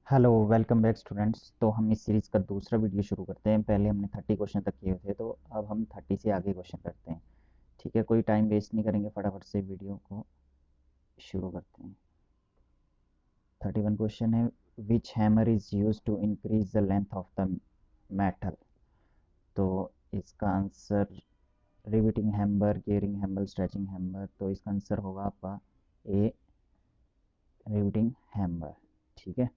Hello welcome back students. तो हम इस सीरीज़ का दूसरा वीडियो शुरू करते हैं। पहले हमने 30 क्वेश्चन तक किए थे, तो अब हम 30 से आगे क्वेश्चन करते हैं। ठीक है, कोई टाइम वेस्ट नहीं करेंगे, फटाफट से वीडियो को शुरू करते हैं। 31 क्वेश्चन है, which hammer is use to increase the length of the metal. तो इसका answer riveting hammer, gearing hammer, stretching hammer. तो इसका आंसर होगा आपका ए, रिविटिंग हैमर। ठीक है,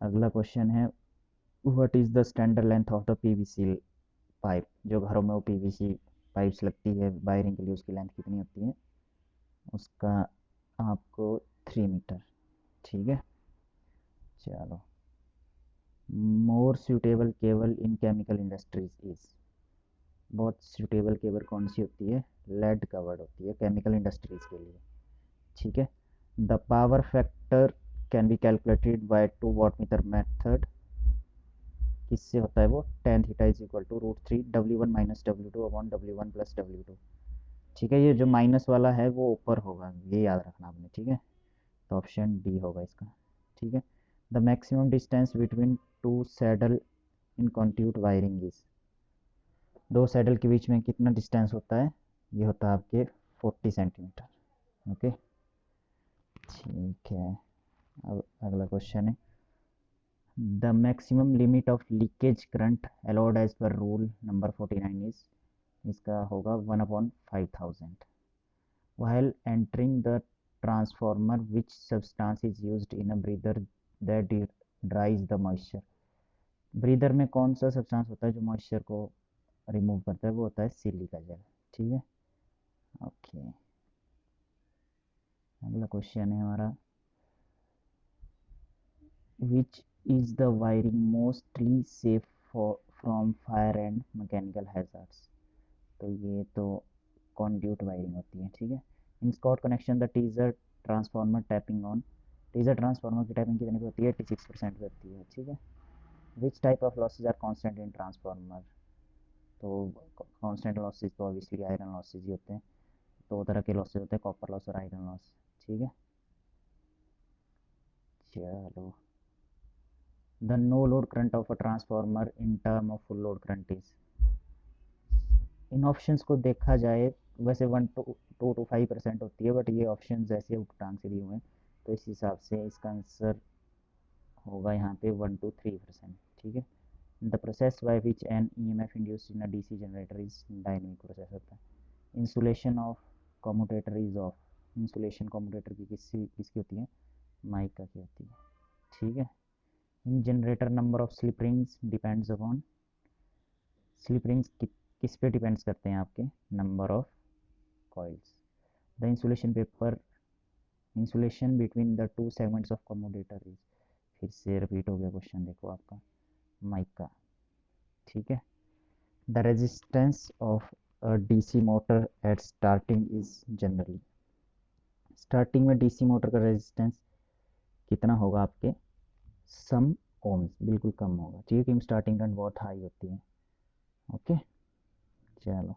अगला क्वेश्चन है, what is the standard length of the PVC pipe. जो घरों में वो पीवीसी पाइप्स लगती है वायरिंग के लिए, उसकी लेंथ कितनी होती है? उसका आपको 3 मीटर। ठीक है, चलो। मोर suitable cable in chemical industries is. बहुत सूटेबल केबल कौन सी होती है? लेड कवर्ड होती है केमिकल इंडस्ट्रीज के लिए। ठीक है, the power factor can be calculated by 2 watt meter method. किससे होता है वो? tan theta is equal to √3 W1 minus W2 upon W1 plus W2। ठीक है, ये जो माइनस वाला है वो ऊपर होगा, ये याद रखना आपने। ठीक है, तो ऑप्शन डी होगा इसका। ठीक है, the maximum distance between two saddle in conduit wiring is. दो सैडल के बीच में कितना डिस्टेंस होता है? ये होता है आपके 40 सेंटीमीटर। ओके, ठीक है। अब अगला क्वेश्चन है, the maximum limit of leakage current allowed as per rule number 49 is. इसका होगा 1/5000। While entering the transformer, which substance is used in a breather that dries the moisture? Breather में कौन सा सब्सटेंस होता है जो मॉइस्चर को रिमूव करता है? वो होता है सिलिका जेल। ठीक है, ओके। अगला क्वेश्चन है हमारा, which is the wiring mostly safe from fire and mechanical hazards. तो ये तो कॉन्ड्यूट वायरिंग होती है। ठीक है, in Scott connection the teaser transformer tapping on. Teaser transformer की टैपिंग कितनी पे होती है? 86% पे होती है। ठीक है, which type of losses are constant in transformer. तो कांस्टेंट लॉसेज तो ऑब्वियसली आयरन लॉसेज ही होते हैं। दो तरह के लॉसेज होते हैं, कॉपर लॉस और आयरन लॉस। ठीक है, चलो। The no load current of a transformer in term of full load current is. इन ऑप्शंस को देखा जाए, वैसे 1 to 5% होती है, बट ये ऑप्शन ऐसे उठांग से दिए हुए हैं, तो इस हिसाब से इसका आंसर होगा यहाँ पे 1 to 3%। ठीक है, the process by which an EMF induced in a DC generator is dynamic process होता है। Insulation of commutator is of. Insulation commutator की किसकी होती है? माइका की होती है। ठीक है, in generator number of slip rings depends upon. Slip rings किस पे डिपेंड्स करते हैं आपके? Number of coils. The insulation paper, insulation between the two segments of commutator is. फिर से रिपीट हो गया क्वेश्चन, देखो आपका माइका। ठीक है, the resistance of a DC motor eight starting is generally. Starting में डीसी मोटर का रेजिस्टेंस कितना होगा आपके? सम ओम्स, बिल्कुल कम होगा। ठीक है, क्योंकि स्टार्टिंग करंट बहुत हाई होती है। ओके, चलो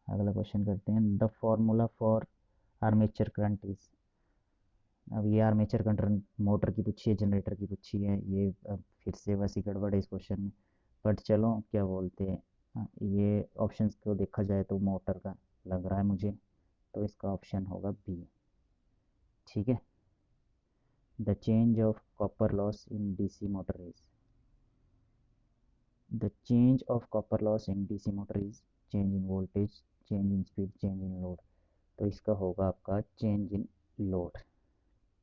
अगला क्वेश्चन करते हैं, the formula for armature current is. अब ये आर्मेचर करंट मोटर की पूछी है, जनरेटर की पूछी है, ये अब फिर से वैसी गड़बड़ है इस क्वेश्चन में। बट चलो, क्या बोलते हैं, ये ऑप्शंस को देखा जाए तो मोटर का लग रहा है मुझे, तो इसका ऑप्शन होगा बी। ठीक है, the change of copper loss in DC motor is. The change of copper loss in DC motor is change in voltage, change in speed, change in load. तो इसका होगा आपका चेंज इन लोड।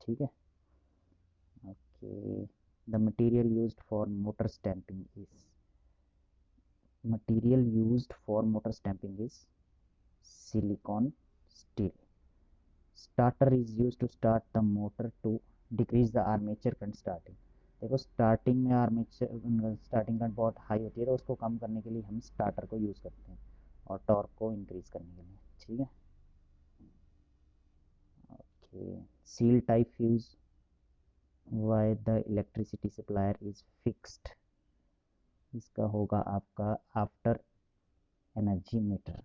ठीक है, okay. The material used for motor stamping is. Material used for motor stamping is silicon steel. Starter is used to start the motor to decrease the armature current starting. देखो, starting में armature starting current बहुत high होती है, तो उसको कम करने के लिए हम स्टार्टर को यूज़ करते हैं, और टॉर्क को इंक्रीज करने के लिए। ठीक है, okay. Seal type fuse, why the electricity supplier is fixed. इसका होगा आपका after energy meter.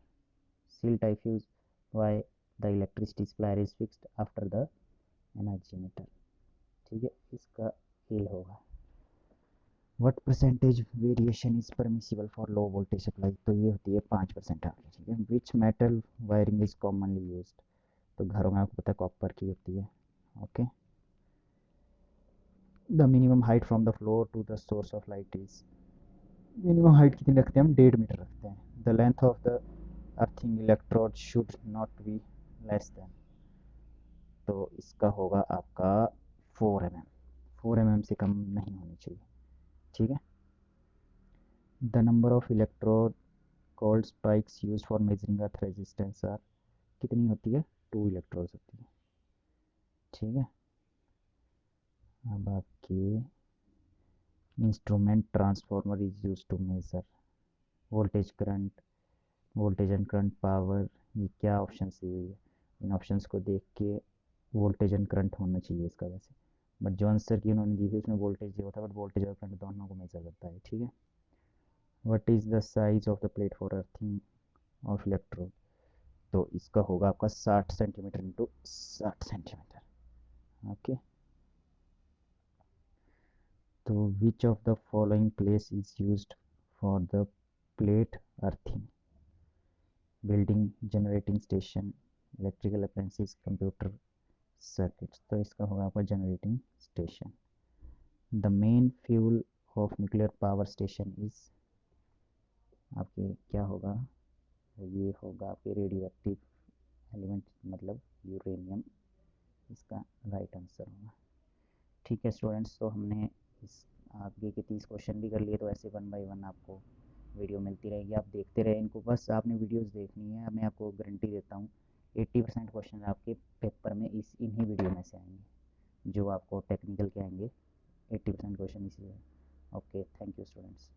Seal type fuse, why the electricity supplier is fixed after the energy meter. ठीक है, इसका ए होगा। What percentage variation is permissible for low voltage supply, तो ये होती है 5% आगे, ठीक है। Which metal wiring is commonly used, तो घरों में आपको पता है कॉपर की होती है, okay. The minimum height from the floor to the source of light is, minimum height कितनी रखते हैं हम, 1.5 मीटर रखते हैं। The length of the earthing electrode should not be less than, तो इसका होगा आपका 4 mm, 4 mm से कम नहीं होनी चाहिए, ठीक है। The number of electrode called spikes use for measuring earth resistance R, कितनी होती है, 2 इलेक्ट्रोड्स होती है, ठीक है। अब आपके instrument transformer is use to measure voltage current, voltage and current power, ये क्या ऑप्शन दी हुई है, इन ऑप्शंस को देख के वोल्टेज एंड करंट होना चाहिए इसका वैसे, बट जो आंसर की उन्होंने दी थी उसमें वोल्टेज दिया होता है, बट वोल्टेज और करंट दोनों को मेजर करता है, ठीक है। What is the size of the plate for earthing of electrode, तो इसका होगा आपका 60 सेंटीमीटर इंटू 60 सेंटीमीटर, ओके। तो which of the following place is used for the plate earthing, building, generating station, electrical appliances, computer circuits, तो इसका होगा आपका generating station. The main fuel of nuclear power station is, आपके क्या होगा, ये होगा आपके रेडियो एक्टिव एलिमेंट, मतलब यूरेनियम, इसका राइट आंसर होगा, ठीक है स्टूडेंट्स। तो हमने इस आगे के 30 क्वेश्चन भी कर लिए, तो ऐसे 1 बाय 1 आपको वीडियो मिलती रहेगी, आप देखते रहे इनको, बस आपने वीडियोस देखनी है, मैं आपको गारंटी देता हूँ 80% क्वेश्चन आपके पेपर में इन्हीं वीडियो में से आएंगे, जो आपको टेक्निकल के आएंगे 80% क्वेश्चन इसी है। Okay, thank you students.